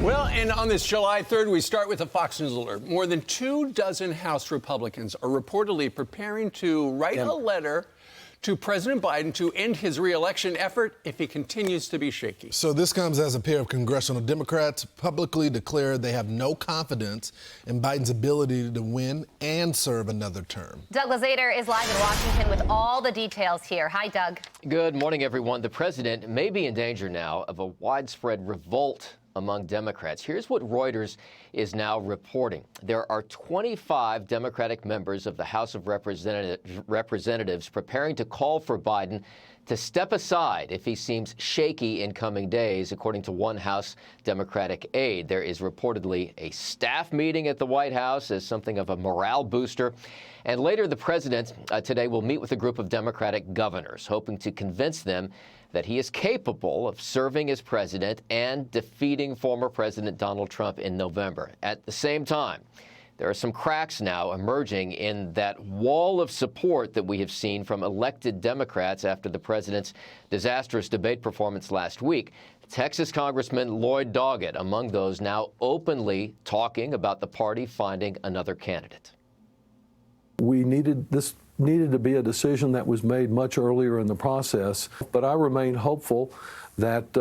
Well, and on this July 3rd, we start with a Fox News alert. More than 24 House Republicans are reportedly preparing to write a letter to President Biden to end his re-election effort if he continues to be shaky. So this comes as a pair of congressional Democrats publicly declared they have no confidence in Biden's ability to win and serve another term. Doug Luzader is live in Washington with all the details here. Hi, Doug. Good morning, everyone. The president may be in danger now of a widespread revolt among Democrats. Here's what Reuters is now reporting. There are 25 Democratic members of the House of Representatives preparing to call for Biden to step aside if he seems shaky in coming days, according to one House Democratic aide. There is reportedly a staff meeting at the White House as something of a morale booster. And later, the president today will meet with a group of Democratic governors, hoping to convince them that he is capable of serving as president and defeating former President Donald Trump in November. At the same time, there are some cracks now emerging in that wall of support that we have seen from elected Democrats after the president's disastrous debate performance last week. Texas Congressman Lloyd Doggett among those now openly talking about the party finding another candidate. This needed to be a decision that was made much earlier in the process, but I remain hopeful that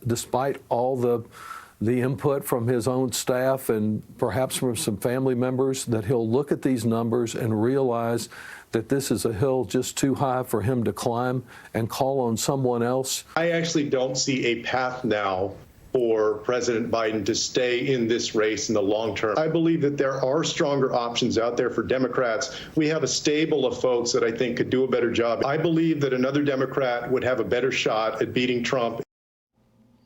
despite all the input from his own staff and perhaps from some family members, that he'll look at these numbers and realize that this is a hill just too high for him to climb and call on someone else. I actually don't see a path now for President Biden to stay in this race in the long term. I believe that there are stronger options out there for Democrats. We have a stable of folks that I think could do a better job. I believe that another Democrat would have a better shot at beating Trump.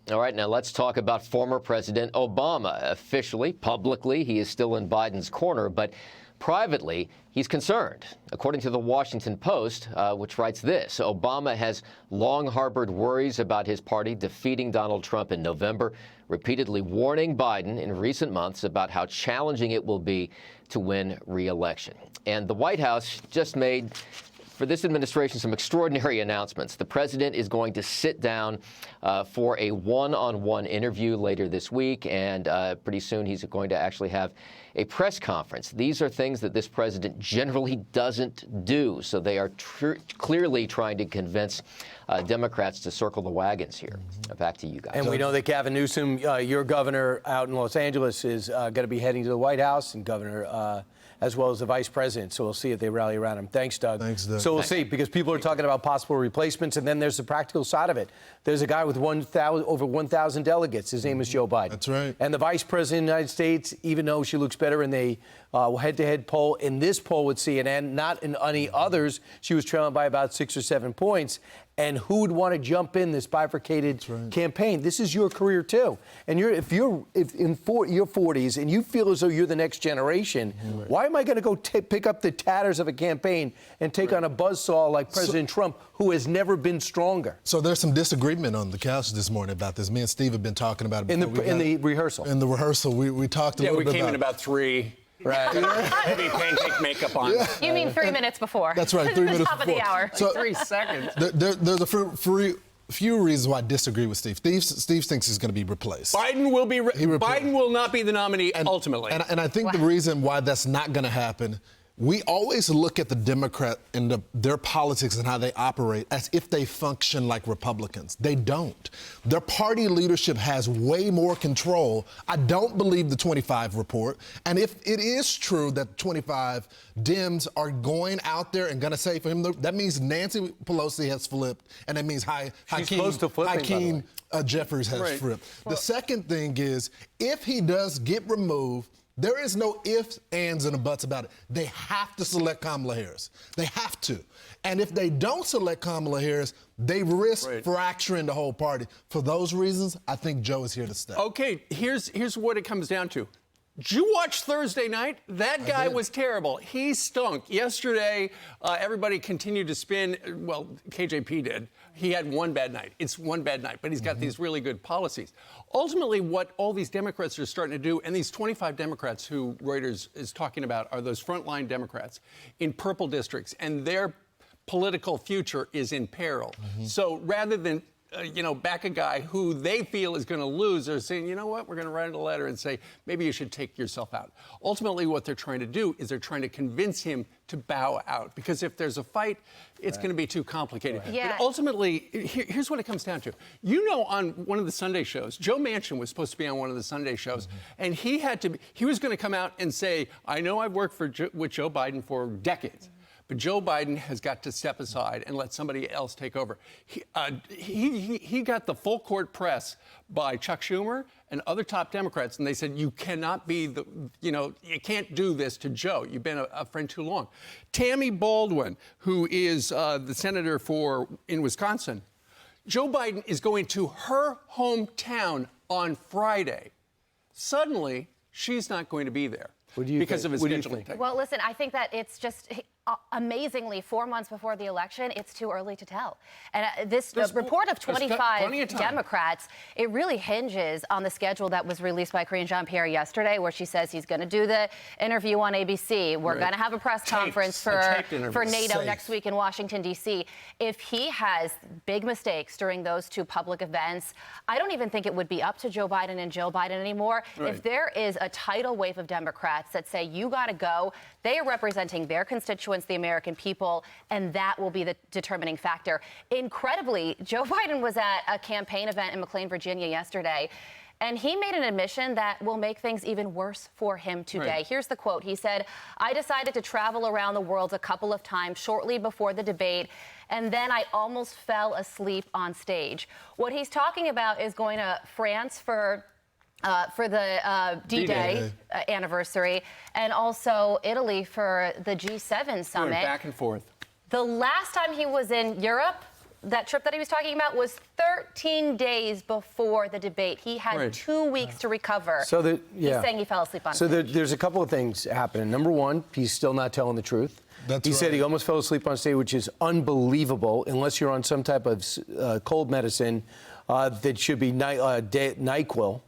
All right, now let's talk about former President Obama. Officially, publicly, he is still in Biden's corner, but privately, he's concerned. According to the Washington Post, which writes this, Obama has long harbored worries about his party defeating Donald Trump in November, repeatedly warning Biden in recent months about how challenging it will be to win re-election. And the White House just made, for this administration, some extraordinary announcements. The president is going to sit down for a one-on-one interview later this week, and pretty soon he's going to actually have a press conference. These are things that this president generally doesn't do, so they are clearly trying to convince Democrats to circle the wagons here. Back to you guys. And we know that Gavin Newsom, your governor out in Los Angeles, is going to be heading to the White House, and Governor as well as the vice president. So we'll see if they rally around him. Thanks, Doug. Thanks, Doug. So we'll see, because people are talking about possible replacements, and then there's the practical side of it. There's a guy with over 1,000 delegates. His name is Joe Biden. That's right. And the vice president of the United States, even though she looks better in the head-to-head poll, in this poll with CNN, not in any others, she was trailing by about 6 or 7 points. And who would want to jump in this bifurcated campaign? This is your career too, and if you're in your 40s and you feel as though you're the next generation, why am I going to go pick up the tatters of a campaign and take on a buzzsaw like President Trump, who has never been stronger? So there's some disagreement on the couch this morning about this. Me and Steve have been talking about it in the rehearsal. In the rehearsal, we talked a little bit about it. Yeah, we came in about 3. Right. Heavy pancake makeup on. Yeah. You mean 3 minutes before? That's right, 3 minutes top before. Of the hour. So 3 seconds. There's a few reasons why I disagree with Steve. Steve thinks he's going to be replaced. Biden will be. Biden will not be the nominee ultimately. And I think the reason why that's not going to happen. We always look at the Democrat and their politics and how they operate as if they function like Republicans. They don't. Their party leadership has way more control. I don't believe the 25 report. And if it is true that 25 Dems are going out there and going to say for him, that means Nancy Pelosi has flipped, and that means Hakeem Jeffries has flipped. The second thing is, if he does get removed, there is no ifs, ands, and buts about it. They have to select Kamala Harris. They have to. And if they don't select Kamala Harris, they risk fracturing the whole party. For those reasons, I think Joe is here to stay. Okay, here's what it comes down to. Did you watch Thursday night? That guy was terrible. He stunk. Yesterday, everybody continued to spin. Well, KJP did. He had one bad night. It's one bad night, but he's got these really good policies. Ultimately, what all these Democrats are starting to do, and these 25 Democrats who Reuters is talking about are those frontline Democrats in purple districts, and their political future is in peril. So rather than back a guy who they feel is going to lose. They're saying, you know what, we're going to write a letter and say, maybe you should take yourself out. Ultimately, what they're trying to do is they're trying to convince him to bow out, because if there's a fight, it's going to be too complicated. Right. Yeah. But ultimately, here's what it comes down to. On one of the Sunday shows, Joe Manchin was supposed to be on one of the Sunday shows, and he was going to come out and say, I know I've worked with Joe Biden for decades. But Joe Biden has got to step aside and let somebody else take over. He got the full court press by Chuck Schumer and other top Democrats, and they said, you cannot be you can't do this to Joe. You've been a friend too long. Tammy Baldwin, who is the senator in Wisconsin, Joe Biden is going to her hometown on Friday. Suddenly, she's not going to be there because of his scheduling. Well, listen, I think that it's just amazingly 4 months before the election, it's too early to tell. And the report of 25 Democrats, it really hinges on the schedule that was released by Karine Jean-Pierre yesterday, where she says he's going to do the interview on ABC. We're going to have a press conference for NATO next week in Washington, D.C. If he has big mistakes during those two public events, I don't even think it would be up to Joe Biden and Jill Biden anymore. Right. If there is a tidal wave of Democrats that say, you got to go, they are representing their constituents, the American people, and that will be the determining factor. Incredibly, Joe Biden was at a campaign event in McLean, Virginia yesterday, and he made an admission that will make things even worse for him today. Right. Here's the quote. He said, I decided to travel around the world a couple of times shortly before the debate, and then I almost fell asleep on stage. What he's talking about is going to France for the D-Day anniversary, and also Italy for the G7 summit. Back and forth. The last time he was in Europe, that trip that he was talking about, was 13 days before the debate. He had 2 weeks to recover. So he's saying he fell asleep on stage. So there's a couple of things happening. Number one, he's still not telling the truth. He said he almost fell asleep on stage, which is unbelievable, unless you're on some type of cold medicine that should be NyQuil.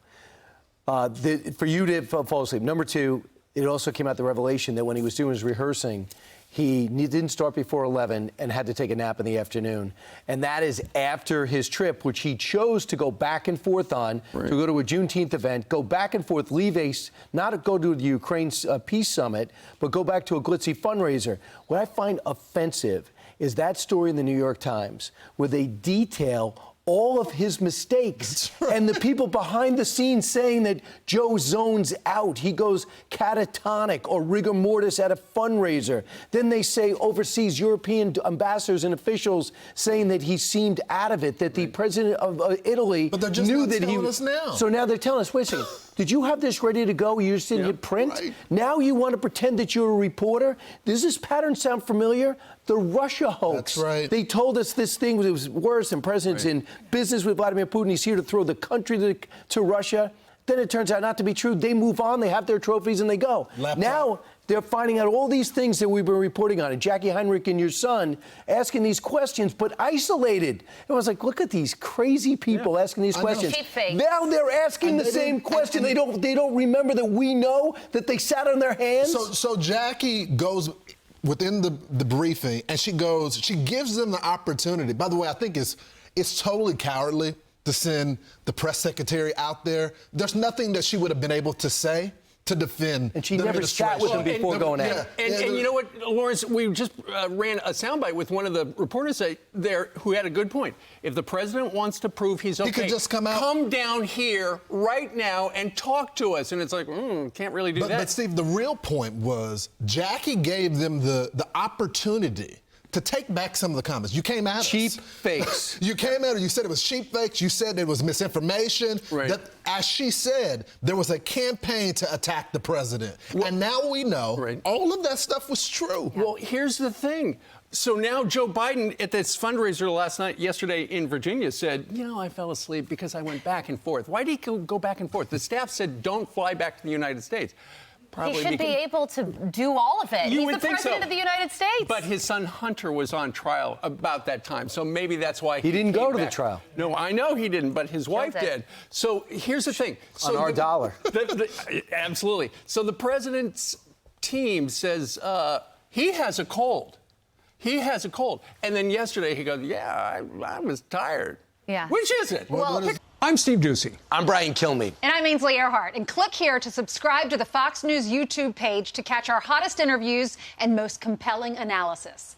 For you to fall asleep. Number two, it also came out the revelation that when he was doing his rehearsing, he didn't start before 11 and had to take a nap in the afternoon. And that is after his trip, which he chose to go back and forth on, to go to a Juneteenth event, go back and forth, not go to the Ukraine peace summit, but go back to a glitzy fundraiser. What I find offensive is that story in the New York Times where they detail all of his mistakes and the people behind the scenes saying that Joe zones out. He goes catatonic or rigor mortis at a fundraiser. Then they say overseas European ambassadors and officials saying that he seemed out of it, that the president of Italy knew that he was. So now they're telling us, wait a second, did you have this ready to go? You just didn't hit print? Now you want to pretend that you're a reporter? Does this pattern sound familiar? The Russia hoax. That's right. They told us this thing was worse, and president's in business with Vladimir Putin. He's here to throw the country to Russia. Then it turns out not to be true. They move on, they have their trophies, and they go. Now they're finding out all these things that we've been reporting on. And Jackie Heinrich and your son asking these questions, but isolated. And I was like, look at these crazy people asking these questions. Now they're asking the same question. They don't remember that we know that they sat on their hands. So Jackie goes within the briefing, and she gives them the opportunity. By the way, I think it's totally cowardly to send the press secretary out there. There's nothing that she would have been able to say to defend. And she never sat with him before going at it. And you know what, Lawrence, we just ran a soundbite with one of the reporters there who had a good point. If the president wants to prove he's okay, he could just come down here right now and talk to us. And it's like, can't really do that. But Steve, the real point was Jackie gave them the opportunity to take back some of the comments. You came at cheap fakes. You came at her. You said it was cheap fakes. You said it was misinformation. That, as she said, there was a campaign to attack the president. And now we know all of that stuff was true. Well, here's the thing. So now Joe Biden at this fundraiser yesterday in Virginia said, I fell asleep because I went back and forth. Why did he go back and forth? The staff said, don't fly back to the United States. He should be able to do all of it. He's the president of the United States. But his son Hunter was on trial about that time, so maybe that's why he didn't go to the trial. No, I know he didn't, but his wife did. So here's the thing. On our dollar. Absolutely. So the president's team says he has a cold. He has a cold. And then yesterday he goes, I was tired. Yeah. Which is it? Well, I'm Steve Doocy. I'm Brian Kilmeade. And I'm Ainsley Earhart. And click here to subscribe to the Fox News YouTube page to catch our hottest interviews and most compelling analysis.